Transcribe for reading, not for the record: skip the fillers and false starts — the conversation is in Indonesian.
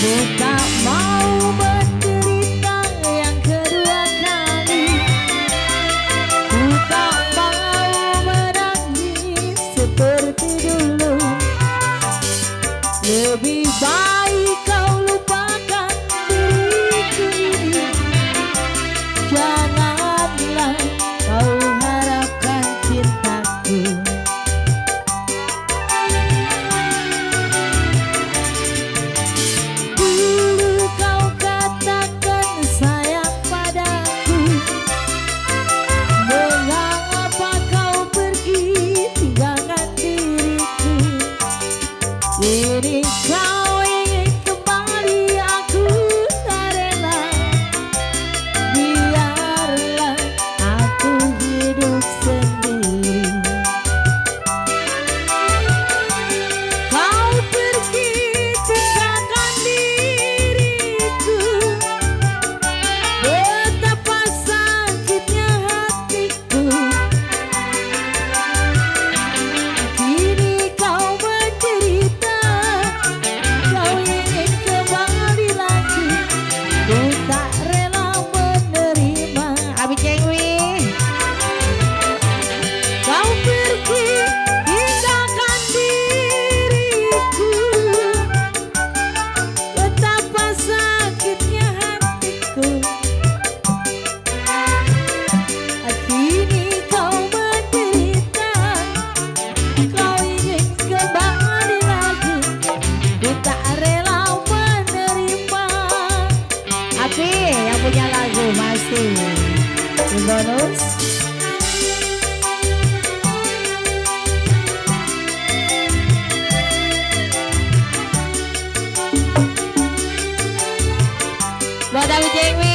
Ku tak mau menderita yang kedua kali. Ku tak mau menangis seperti dulu. Lebih baik kau lupakan diriku ini. Janganlah kau harapkan cintaku. Dulu kau katakan sayang padaku. Mengapa kau pergi tinggalkan diriku? Kini kau ingin kembali, aku tak rela. Biarlah aku hidup sendiri. Kau pergi tinggalkan diriku. Betapa sakitnya hatiku. Kini kau menderita, kau ingin kembali lagi. Ku tak rela menerima. Abi Cengwi, kau pergi tinggalkan diriku. Betapa sakitnya hatiku. Kini kau menderita, kau ingin kembali lagi. Ku tak rela menerima. Api yang punya lagu masih di bonus. Buat Abi Cengwi.